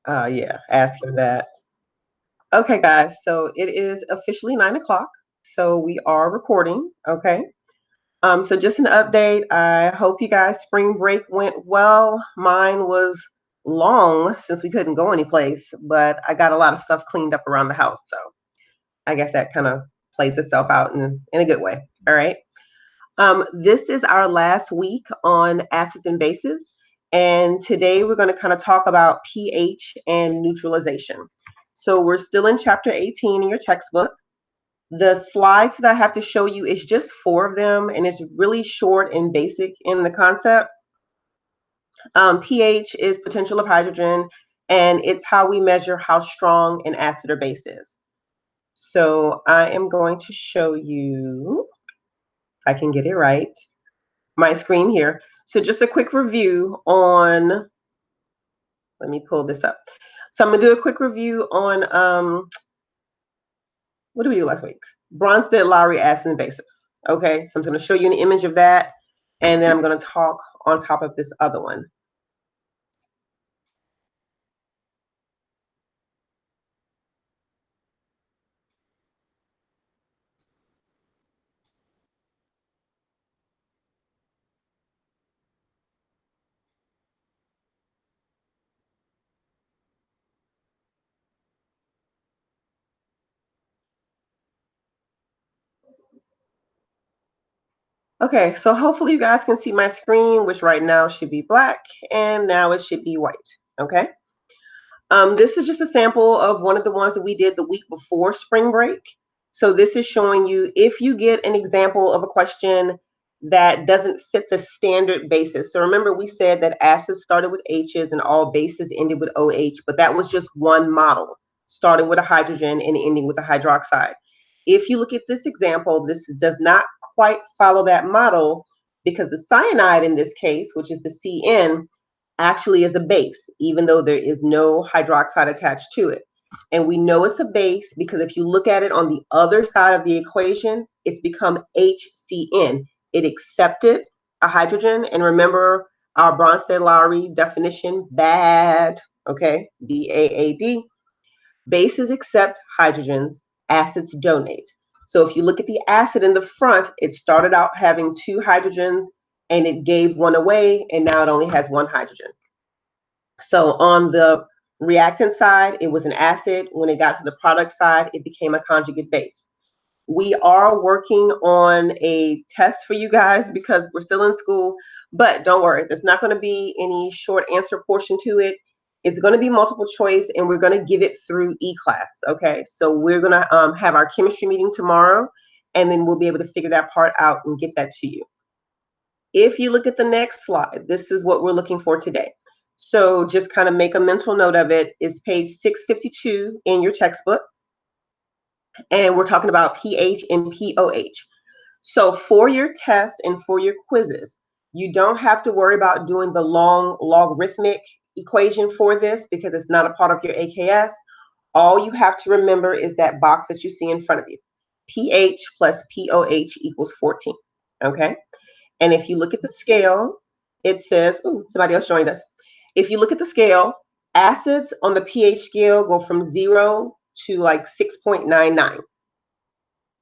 Yeah, ask him that. Okay, guys, so it is officially 9 o'clock. So we are recording. Okay. So just an update. I hope you guys' spring break went well. Mine was long since we couldn't go anyplace, but I got a lot of stuff cleaned up around the house. So I guess that kind of plays itself out in a good way. All right. This is our last week on acids and bases. And today we're going to kind of talk about pH and neutralization. So we're still in chapter 18 in your textbook. The slides that I have to show you is just 4 of them, and it's really short and basic in the concept. pH is potential of hydrogen, and it's how we measure how strong an acid or base is. So I am going to show you, if I can get it right, my screen here. So just a quick review on, let me pull this up. So I'm gonna do a quick review on, what did we do last week? Bronsted-Lowry acid and bases. Okay, so I'm gonna show you an image of that, and then I'm gonna talk on top of this other one. Okay, so hopefully you guys can see my screen, which right now should be black, and now it should be white, okay? This is just a sample of one of the ones that we did the week before spring break. So this is showing you if you get an example of a question that doesn't fit the standard basis. So remember we said that acids started with H's and all bases ended with OH, but that was just one model, starting with a hydrogen and ending with a hydroxide. If you look at this example, this does not quite follow that model because the cyanide in this case, which is the CN, actually is a base, even though there is no hydroxide attached to it. And we know it's a base because if you look at it on the other side of the equation, it's become HCN. It accepted a hydrogen. And remember our Bronsted-Lowry definition, BAD, okay, BAAD. Bases accept hydrogens, acids donate. So if you look at the acid in the front, it started out having 2 hydrogens and it gave one away, and now it only has 1 hydrogen. So on the reactant side, it was an acid. When it got to the product side, it became a conjugate base. We are working on a test for you guys because we're still in school, but don't worry, there's not going to be any short answer portion to it. It's going to be multiple choice, and we're going to give it through e-class, okay? So we're going to have our chemistry meeting tomorrow, and then we'll be able to figure that part out and get that to you. If you look at the next slide, this is what we're looking for today. So just kind of make a mental note of it. It's page 652 in your textbook. And we're talking about pH and POH. So for your tests and for your quizzes, you don't have to worry about doing the long logarithmic equation for this because it's not a part of your AKS. All you have to remember is that box that you see in front of you. pH plus POH equals 14, okay? And if you look at the scale, it says, oh, somebody else joined us. If you look at the scale, acids on the pH scale go from 0 to like 6.99.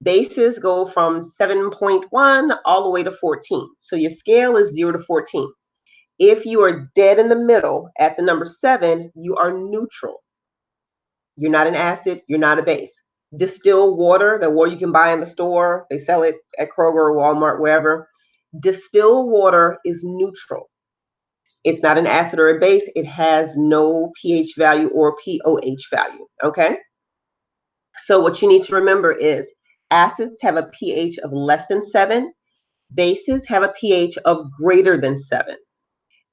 Bases go from 7.1 all the way to 14. So your scale is 0 to 14. If you are dead in the middle at the number 7, you are neutral. You're not an acid, you're not a base. Distilled water, the water you can buy in the store, they sell it at Kroger or Walmart, wherever. Distilled water is neutral. It's not an acid or a base. It has no pH value or POH value, okay? So what you need to remember is acids have a pH of less than 7. Bases have a pH of greater than 7.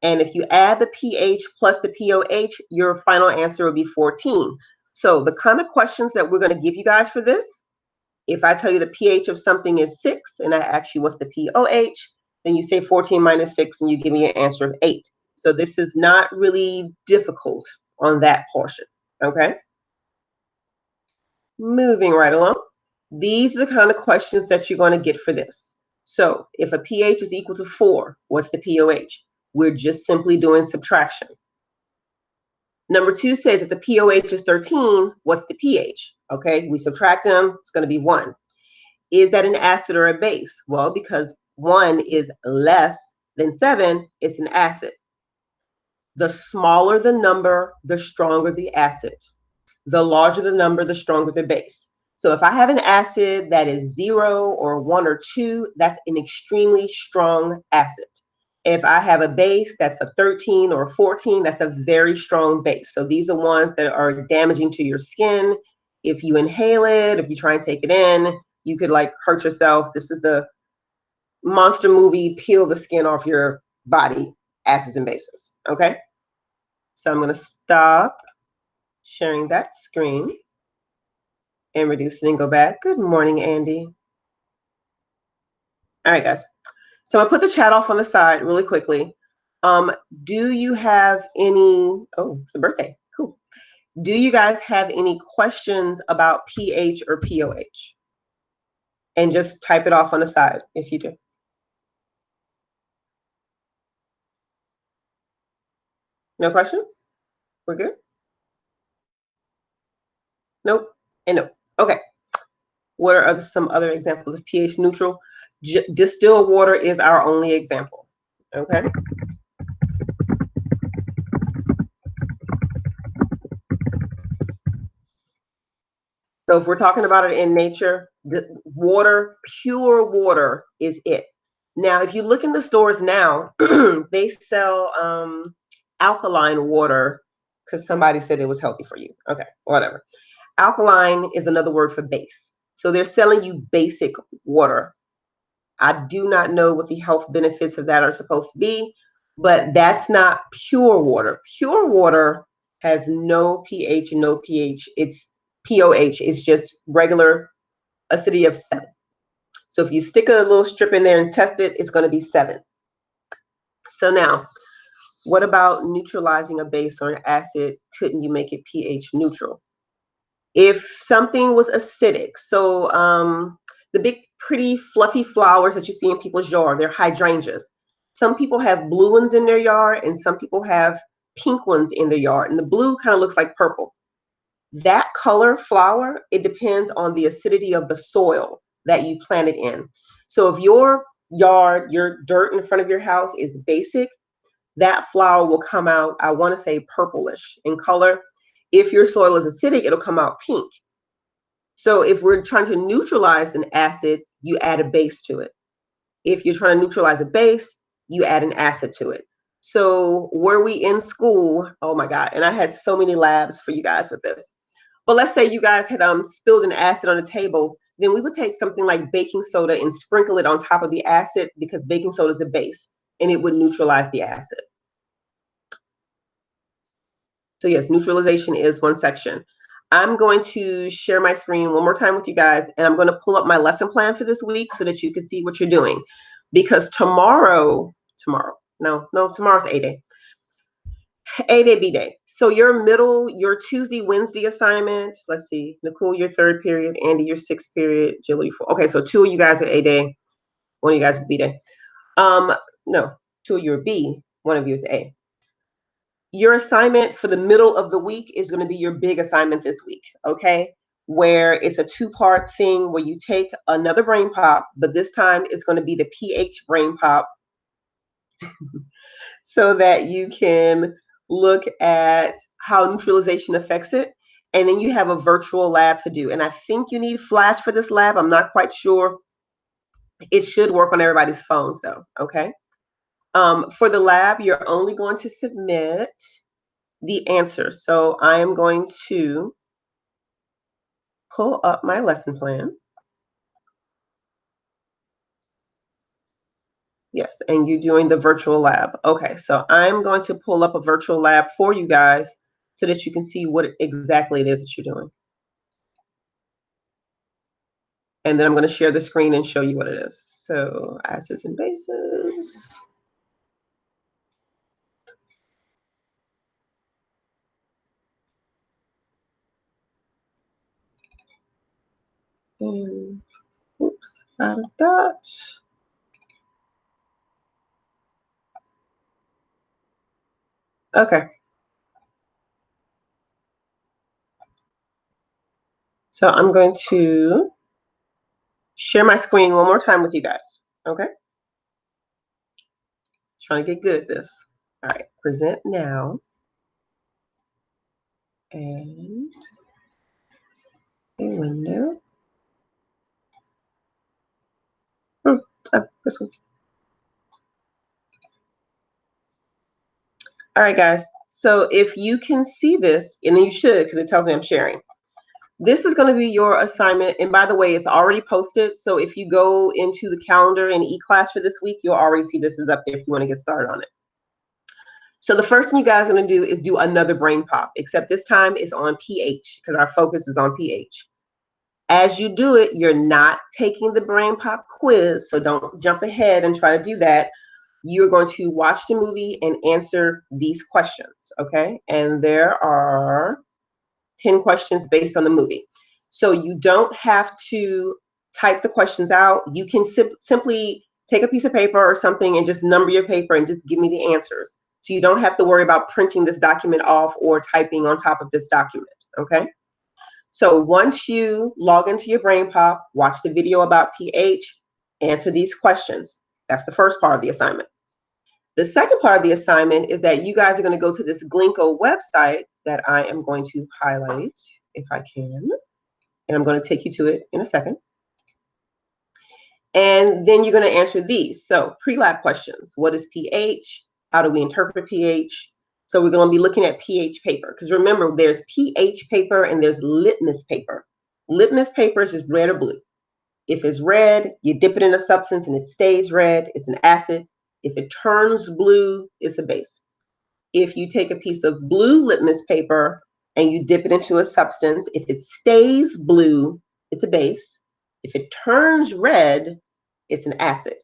And if you add the pH plus the POH, your final answer will be 14. So the kind of questions that we're going to give you guys for this, if I tell you the pH of something is 6 and I ask you what's the POH, then you say 14 minus 6 and you give me an answer of 8. So this is not really difficult on that portion, okay? Moving right along. These are the kind of questions that you're going to get for this. So if a pH is equal to 4, what's the POH? We're just simply doing subtraction. Number 2 says if the pOH is 13, what's the pH? Okay, we subtract them, it's going to be 1. Is that an acid or a base? Well, because 1 is less than 7, it's an acid. The smaller the number, the stronger the acid. The larger the number, the stronger the base. So if I have an acid that is 0 or 1 or 2, that's an extremely strong acid. If I have a base that's a 13 or 14, that's a very strong base. So these are ones that are damaging to your skin. If you inhale it, if you try and take it in, you could like hurt yourself. This is the monster movie, peel the skin off your body, acids and bases. Okay. So I'm going to stop sharing that screen and reduce it and go back. Good morning, Andy. All right, guys. So I put the chat off on the side really quickly. Do you have any, oh, it's a birthday, cool. Do you guys have any questions about pH or pOH? And just type it off on the side if you do. No questions? We're good? Nope, and nope. Okay. What are some other examples of pH neutral? Distilled water is our only example. Okay. So if we're talking about it in nature, the water, pure water is it. Now, if you look in the stores now, they sell alkaline water because somebody said it was healthy for you. Okay, whatever. Alkaline is another word for base. So they're selling you basic water. I do not know what the health benefits of that are supposed to be, but that's not pure water. Pure water has no pH and no pH. It's pOH. It's just regular acidity of 7. So if you stick a little strip in there and test it, it's going to be 7. So now, what about neutralizing a base or an acid? Couldn't you make it pH neutral? If something was acidic, so the big, pretty, fluffy flowers that you see in people's yard, they're hydrangeas. Some people have blue ones in their yard, and some people have pink ones in their yard. And the blue kind of looks like purple. That color flower, it depends on the acidity of the soil that you planted in. So if your yard, your dirt in front of your house is basic, that flower will come out, I want to say purplish in color. If your soil is acidic, it'll come out pink. So if we're trying to neutralize an acid, you add a base to it. If you're trying to neutralize a base, you add an acid to it. So were we in school? Oh my God. And I had so many labs for you guys with this. But let's say you guys had spilled an acid on the table, then we would take something like baking soda and sprinkle it on top of the acid because baking soda is a base and it would neutralize the acid. So yes, neutralization is one section. I'm going to share my screen one more time with you guys, and I'm going to pull up my lesson plan for this week so that you can see what you're doing. Because tomorrow's A day. A day, B day. So your Tuesday, Wednesday assignments, let's see, Nicole, your 3rd period, Andy, your 6th period, Jill, your 4th. Okay, so 2 of you guys are A day, 1 of you guys is B day. No, 2 of you are B, 1 of you is A. Your assignment for the middle of the week is going to be your big assignment this week, okay? Where it's a 2-part thing where you take another brain pop, but this time it's going to be the pH brain pop so that you can look at how neutralization affects it. And then you have a virtual lab to do. And I think you need Flash for this lab. I'm not quite sure. It should work on everybody's phones though, okay? For the lab, you're only going to submit the answer. So I am going to pull up my lesson plan. Yes, and you're doing the virtual lab. Okay, so I'm going to pull up a virtual lab for you guys so that you can see what exactly it is that you're doing. And then I'm going to share the screen and show you what it is. So acids and bases. And oops, out of that. Okay. So I'm going to share my screen one more time with you guys. Okay. Trying to get good at this. All right. Present now. And a window. Oh, this one. All right, guys. So if you can see this, and you should, because it tells me I'm sharing. This is going to be your assignment. And by the way, it's already posted. So if you go into the calendar in eClass for this week, you'll already see this is up there if you want to get started on it. So the first thing you guys are going to do is do another brain pop, except this time it's on pH because our focus is on pH. As you do it, you're not taking the brain pop quiz, so don't jump ahead and try to do that. You're going to watch the movie and answer these questions, okay? And there are 10 questions based on the movie. So you don't have to type the questions out. You can simply take a piece of paper or something and just number your paper and just give me the answers. So you don't have to worry about printing this document off or typing on top of this document, okay? So once you log into your brain pop, watch the video about pH, answer these questions. That's the first part of the assignment. The second part of the assignment is that you guys are going to go to this Glinko website that I am going to highlight if I can. And I'm going to take you to it in a second. And then you're going to answer these. So pre-lab questions. What is pH? How do we interpret pH? So we're going to be looking at pH paper. Because remember, there's pH paper and there's litmus paper. Litmus paper is just red or blue. If it's red, you dip it in a substance and it stays red, it's an acid. If it turns blue, it's a base. If you take a piece of blue litmus paper and you dip it into a substance, if it stays blue, it's a base. If it turns red, it's an acid.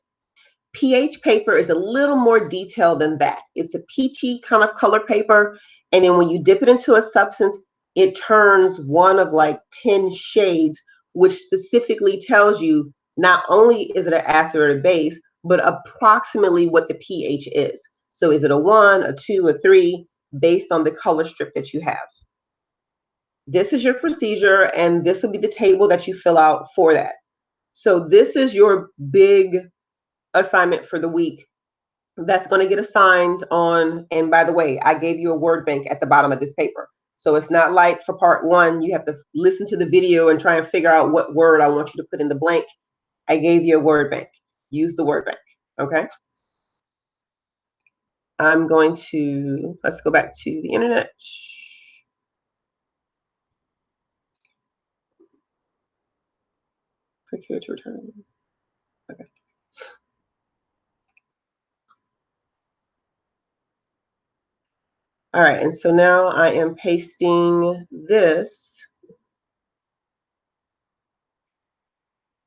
pH paper is a little more detailed than that. It's a peachy kind of color paper. And then when you dip it into a substance, it turns one of like 10 shades, which specifically tells you not only is it an acid or a base, but approximately what the pH is. So is it a 1, a 2, a 3, based on the color strip that you have. This is your procedure, and this will be the table that you fill out for that. So this is your big assignment for the week that's going to get assigned on, and by the way, I gave you a word bank at the bottom of this paper. So it's not like for part 1, you have to listen to the video and try and figure out what word I want you to put in the blank. I gave you a word bank. Use the word bank, okay? I'm going to, let's go back to the internet. Click here to return. Okay. All right, and so now I am pasting this.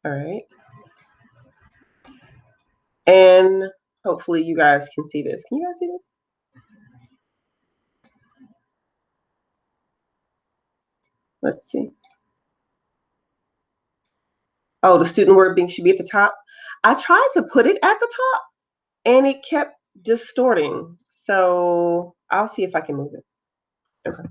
All right. And hopefully you guys can see this. Can you guys see this? Let's see. Oh, the student word bank should be at the top. I tried to put it at the top and it kept distorting. So I'll see if I can move it. Okay.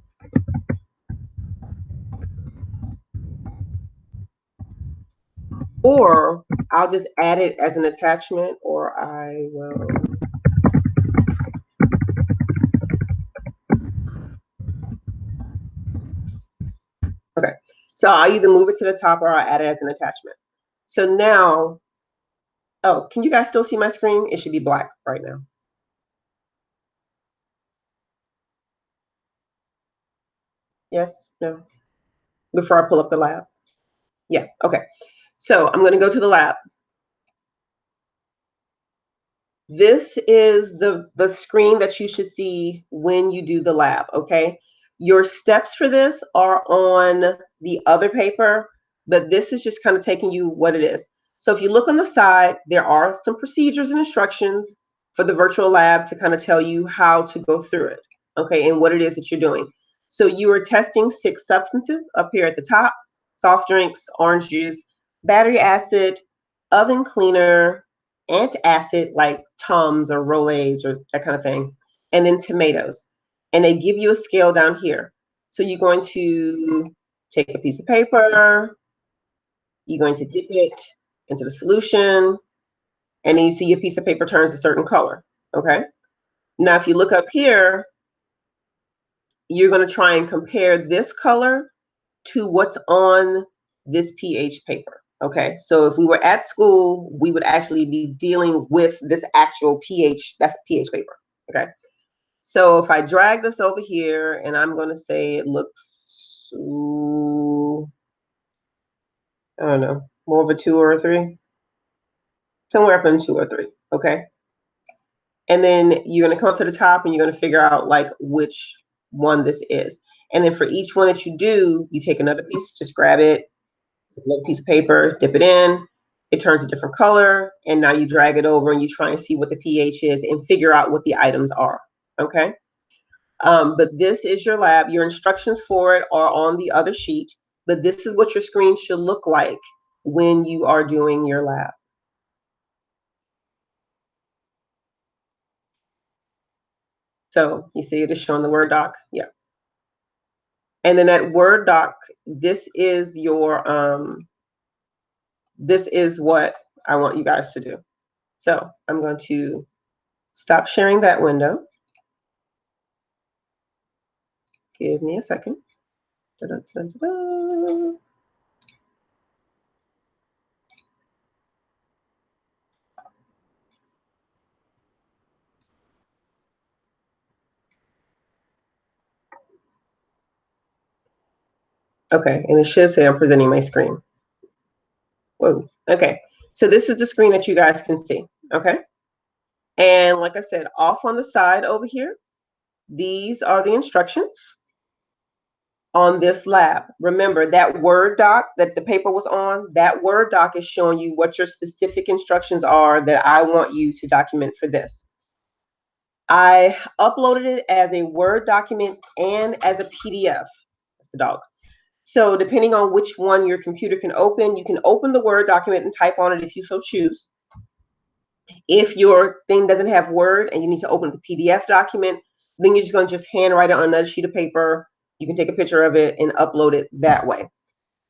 Or I'll just add it as an attachment, or I will. Okay. So I'll either move it to the top or I'll add it as an attachment. So now, oh, can you guys still see my screen? It should be black right now. Yes? No? Before I pull up the lab? Yeah, okay. So I'm going to go to the lab. This is the screen that you should see when you do the lab, okay? Your steps for this are on the other paper, but this is just kind of taking you what it is. So if you look on the side, there are some procedures and instructions for the virtual lab to kind of tell you how to go through it, okay, and what it is that you're doing. So you are testing 6 substances up here at the top: soft drinks, orange juice, battery acid, oven cleaner, antacid like Tums or Rolaids or that kind of thing, and then tomatoes. And they give you a scale down here. So you're going to take a piece of paper, you're going to dip it into the solution, and then you see your piece of paper turns a certain color, okay? Now, if you look up here, you're going to try and compare this color to what's on this pH paper, okay? So if we were at school, we would actually be dealing with this actual pH, that's pH paper, okay? So if I drag this over here, and I'm going to say it looks, I don't know, more of a 2 or a 3, somewhere up in 2 or 3, okay? And then you're going to come to the top and you're going to figure out like which one this is. And then for each one that you do, you take another piece, just grab it, take another piece of paper, dip it in, it turns a different color, and now you drag it over and you try and see what the pH is and figure out what the items are, okay? But this is your lab. Your instructions for it are on the other sheet, but this is what your screen should look like when you are doing your lab. So you see it is showing the Word doc. Yeah. And then that Word doc, this is your, this is what I want you guys to do. So I'm going to stop sharing that window. Give me a second. Da-da-da-da-da. Okay, and it should say I'm presenting my screen. Whoa, okay. So this is the screen that you guys can see, okay? And like I said, off on the side over here, these are the instructions on this lab. Remember that Word doc that the paper was on, that Word doc is showing you what your specific instructions are that I want you to document for this. I uploaded it as a Word document and as a PDF. That's the dog. So depending on which one your computer can open, you can open the Word document and type on it if you so choose. If your thing doesn't have Word and you need to open the PDF document, then you're just going to just handwrite it on another sheet of paper. You can take a picture of it and upload it that way.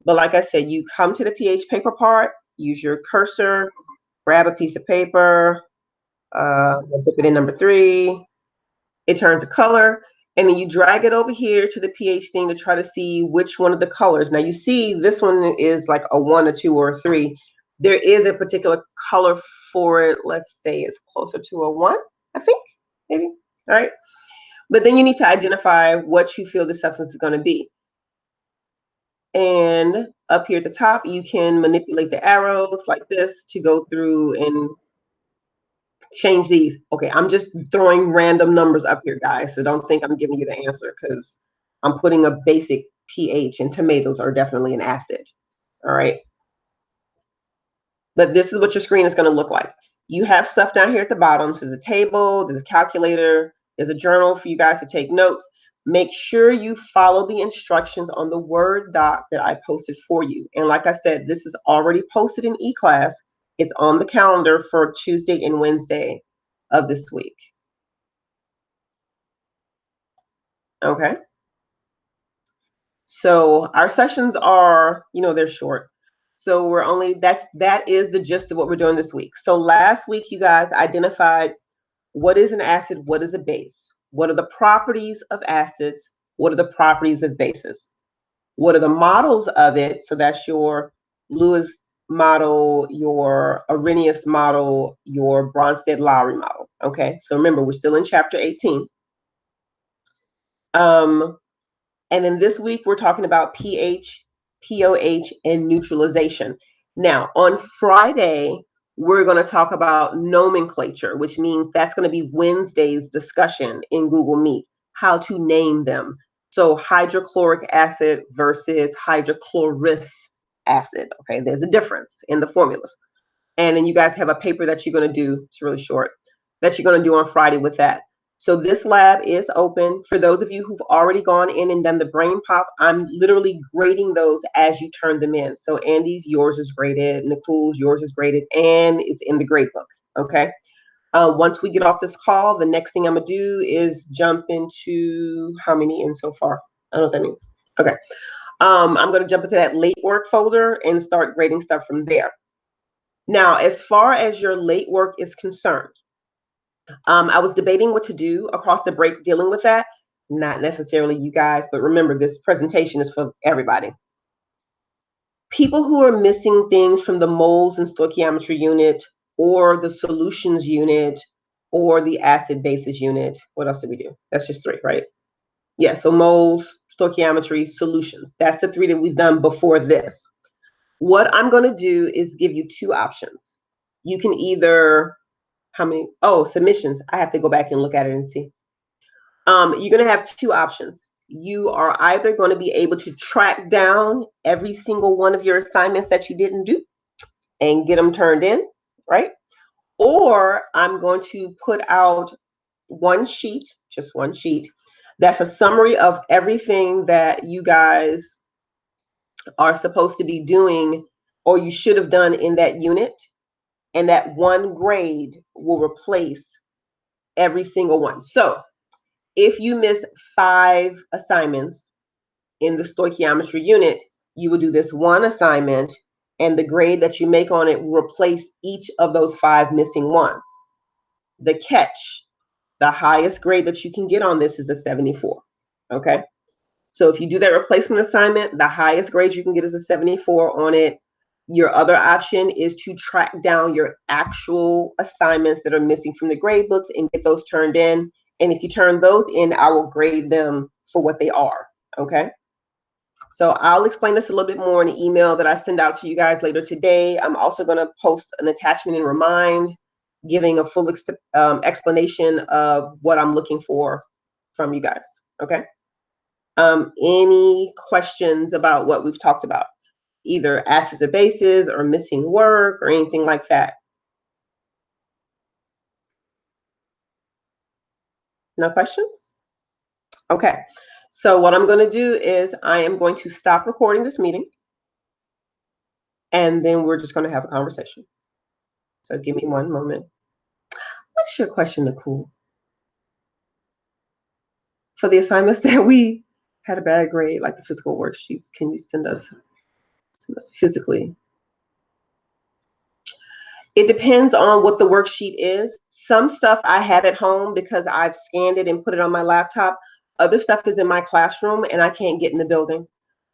But like I said, you come to the pH paper part, use your cursor, grab a piece of paper, dip it in number 3. It turns a color, and then you drag it over here to the pH thing to try to see which one of the colors. Now you see this one is like a 1, a 2, or a 3. There is a particular color for it. Let's say it's closer to a 1, I think, maybe. All right. But then you need to identify what you feel the substance is going to be. And up here at the top, you can manipulate the arrows like this to go through and change these. Okay, I'm just throwing random numbers up here, guys. So don't think I'm giving you the answer because I'm putting a basic pH, and tomatoes are definitely an acid. All right. But this is what your screen is going to look like. You have stuff down here at the bottom. So there's a table, there's a calculator, there's a journal for you guys to take notes. Make sure you follow the instructions on the Word doc that I posted for you. And like I said, this is already posted in eClass. It's on the calendar for Tuesday and Wednesday of this week. Okay. So our sessions are, they're short. So that is the gist of what we're doing this week. So last week, you guys identified what is an acid, what is a base, what are the properties of acids, what are the properties of bases, what are the models of it. So that's your Lewis model, your Arrhenius model, your Bronsted-Lowry model. Okay, so remember, we're still in chapter 18. And then this week, we're talking about pH, POH, and neutralization. Now, on Friday, we're going to talk about nomenclature, which means that's going to be Wednesday's discussion in Google Meet, how to name them. So hydrochloric acid versus hydrochlorous acid. Okay, there's a difference in the formulas. And then you guys have a paper that you're going to do, it's really short, that you're going to do on Friday with that. So this lab is open. For those of you who've already gone in and done the brain pop, I'm literally grading those as you turn them in. So Andy's, yours is graded, Nicole's, yours is graded, and it's in the grade book, okay? Once we get off this call, the next thing I'm gonna do is jump into how many in so far? I don't know what that means. Okay. I'm going to jump into that late work folder and start grading stuff from there. Now, as far as your late work is concerned, I was debating what to do across the break dealing with that. Not necessarily you guys, but remember, this presentation is for everybody. People who are missing things from the moles and stoichiometry unit, or the solutions unit, or the acid basis unit. What else did we do? That's just 3, right? Yeah, so moles, stoichiometry, solutions. That's the 3 that we've done before this. What I'm going to do is give you 2 options. You can either, how many? Oh, submissions. I have to go back and look at it and see. You're going to have 2 options. You are either going to be able to track down every single one of your assignments that you didn't do and get them turned in, right? Or I'm going to put out one sheet, just one sheet, that's a summary of everything that you guys are supposed to be doing or you should have done in that unit. And that one grade will replace every single one. So if you miss 5 assignments in the stoichiometry unit, you will do this one assignment, and the grade that you make on it will replace each of those 5 missing ones. The catch, the highest grade that you can get on this is a 74. Okay. So if you do that replacement assignment, the highest grade you can get is a 74 on it. Your other option is to track down your actual assignments that are missing from the grade books and get those turned in. And if you turn those in, I will grade them for what they are. Okay. So I'll explain this a little bit more in an email that I send out to you guys later today. I'm also going to post an attachment and remind, giving a full explanation of what I'm looking for from you guys. Okay. Any questions about what we've talked about? Either acids or bases or missing work or anything like that? No questions? Okay. So what I'm going to do is I am going to stop recording this meeting, and then we're just going to have a conversation. So give me one moment. What's your question, Nicole? For the assignments that we had a bad grade, like the physical worksheets, can you send us physically? It depends on what the worksheet is. Some stuff I have at home because I've scanned it and put it on my laptop. Other stuff is in my classroom and I can't get in the building.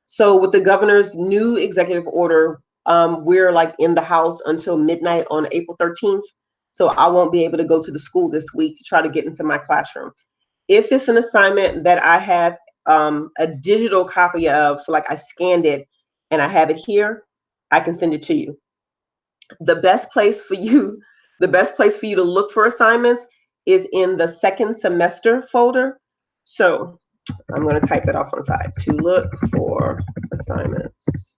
So with the governor's new executive order, we're like in the house until midnight on April 13th. So I won't be able to go to the school this week to try to get into my classroom. If it's an assignment that I have a digital copy of, so like I scanned it and I have it here, I can send it to you. The best place for you to look for assignments is in the second semester folder. So I'm going to type that off on the side. To look for assignments,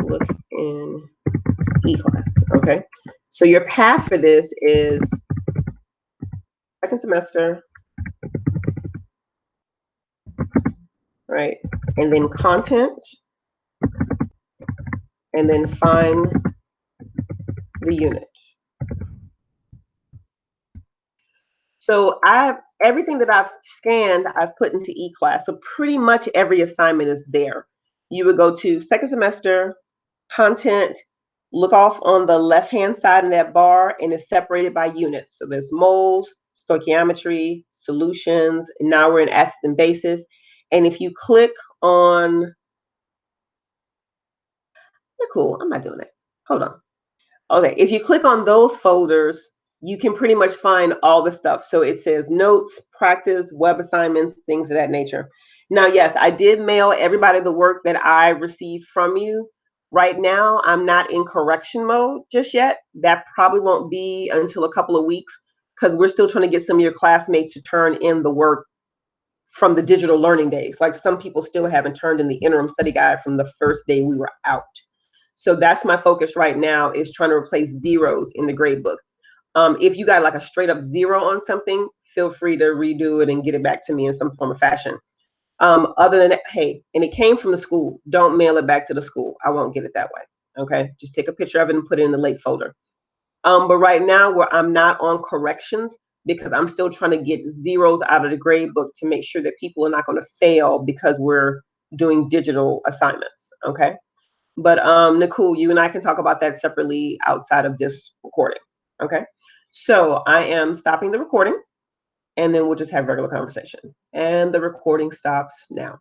look in eClass. Okay. So your path for this is second semester, right? And then content, and then find the unit. So everything that I've scanned, I've put into eClass. So pretty much every assignment is there. You would go to second semester, content, look off on the left-hand side in that bar, and it's separated by units. So there's moles, stoichiometry, solutions, and now we're in acids and bases. And if you click on, cool, I'm not doing that. Hold on. Okay, if you click on those folders, you can pretty much find all the stuff. So it says notes, practice, web assignments, things of that nature. Now, yes, I did mail everybody the work that I received from you. Right now, I'm not in correction mode just yet. That probably won't be until a couple of weeks because we're still trying to get some of your classmates to turn in the work from the digital learning days. Like some people still haven't turned in the interim study guide from the first day we were out. So that's my focus right now, is trying to replace zeros in the grade book. If you got like a straight up 0 on something, feel free to redo it and get it back to me in some form of fashion. Other than that, hey, and it came from the school, don't mail it back to the school. I won't get it that way. Okay, just take a picture of it and put it in the late folder. But right now, where I'm not on corrections, because I'm still trying to get zeros out of the grade book to make sure that people are not going to fail because we're doing digital assignments. Okay. But Nicole, you and I can talk about that separately outside of this recording. Okay. So I am stopping the recording and then we'll just have regular conversation. And the recording stops now.